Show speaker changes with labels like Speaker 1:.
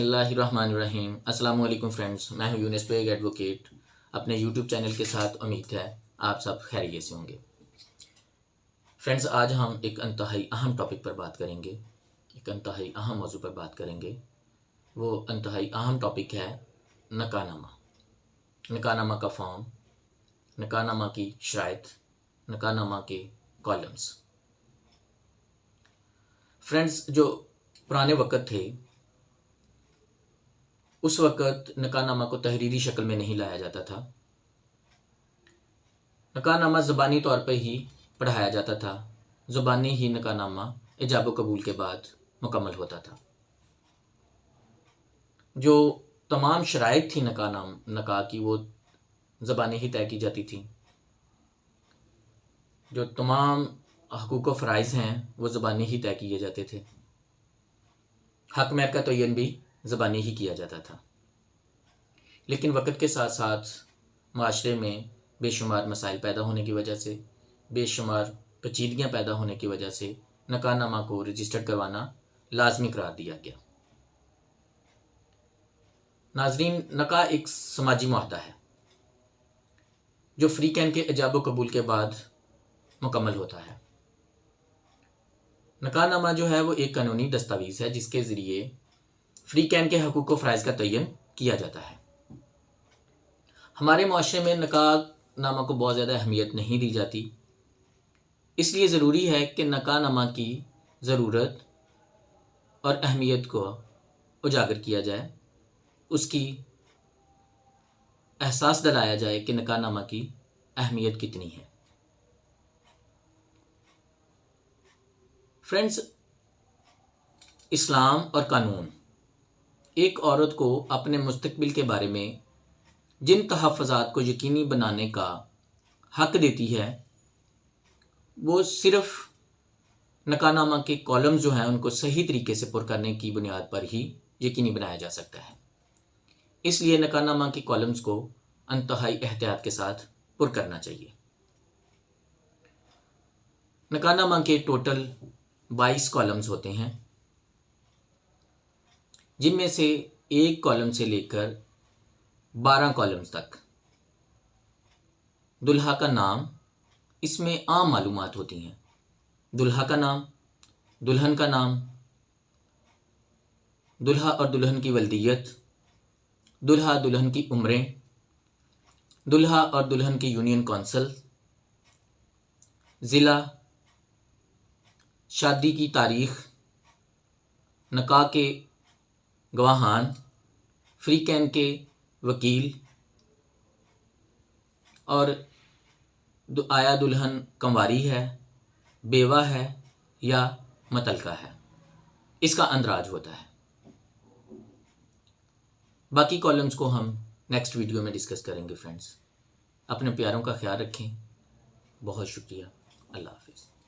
Speaker 1: बिस्मिल्लाहिर्रहमानिर्रहीम। अस्सलाम वालेकुम फ्रेंड्स, मैं हूं यूनिस बेग एडवोकेट अपने यूट्यूब चैनल के साथ। उम्मीद है आप सब खैरियत से होंगे। फ्रेंड्स, आज हम एक इंतहाई अहम टॉपिक पर बात करेंगे, एक इंतहाई अहम मौजू पर बात करेंगे। वो इंतहाई अहम टॉपिक है निकाहनामा। निकाहनामा का फॉर्म, निकाहनामा की शराइत, निकाहनामा के कॉलम्स। फ्रेंड्स, जो पुराने वक़्त थे उस वक़्त निकाहनामा को तहरीरी शक्ल में नहीं लाया जाता था। निकाहनामा ज़बानी तौर पर ही पढ़ाया जाता था। ज़ुबानी ही निकाहनामा इजाब व कबूल के बाद मुकम्मल होता था। जो तमाम शराइत थी निकाह की वो ज़बानी ही तय की जाती थी। जो तमाम हकूक़ व फ़राइज़ हैं वो ज़बानी ही तय किए जाते थे। हक महर का तयन भी ज़बानी ही किया जाता था। लेकिन वक़्त के साथ साथ माशरे में बेशुमार मसाइल पैदा होने की वजह से, बेशुमार पेचीदगियाँ पैदा होने की वजह से निकाहनामा को रजिस्टर्ड करवाना लाजमी करार दिया गया। नाज़रीन, निकाह एक समाजी मुआहदा है जो फ़रीक़ैन के इजाब व कबूल के बाद मुकम्मल होता है। निकाहनामा जो है वो एक कानूनी दस्तावेज़ है जिसके ज़रिए फ़रीक़ैन के हकूक़ व फ़राइज़ का तयन किया जाता है। हमारे माशरे में निकाहनामा को बहुत ज़्यादा अहमियत नहीं दी जाती, इसलिए ज़रूरी है कि निकाहनामा की ज़रूरत और अहमियत को उजागर किया जाए, उसकी एहसास दिलाया जाए कि निकाहनामा की अहमियत कितनी है। फ्रेंड्स, इस्लाम और कानून एक औरत को अपने मुस्तकबिल के बारे में जिन तहफ़्फ़ुज़ात को यकीनी बनाने का हक़ देती है वो सिर्फ़ निकाहनामा के कॉलम्स जो हैं उनको सही तरीके से पुर करने की बुनियाद पर ही यकीनी बनाया जा सकता है। इसलिए निकाहनामा के कॉलम्स को इंतहाई एहतियात के साथ पुर करना चाहिए। निकाहनामा के टोटल 22 कॉलम्स होते हैं, जिनमें से एक कॉलम से लेकर 12 कॉलम्स तक दुल्हा का नाम, इसमें आम मालूमात होती हैं। दुल्हा का नाम, दुल्हन का नाम, दुल्हा और दुल्हन की वल्दियत, दुल्हा दुल्हन की उम्रें, दुल्हा और दुल्हन की यूनियन कौंसल, ज़िला, शादी की तारीख़, निकाह के गवाहान, फ़रीक़ैन के वकील और आया दुल्हन कंवारी है, बेवा है या मतलका है, इसका अंदराज होता है। बाकी कॉलम्स को हम नेक्स्ट वीडियो में डिस्कस करेंगे। फ्रेंड्स, अपने प्यारों का ख्याल रखें। बहुत शुक्रिया। अल्लाह हाफ़िज़।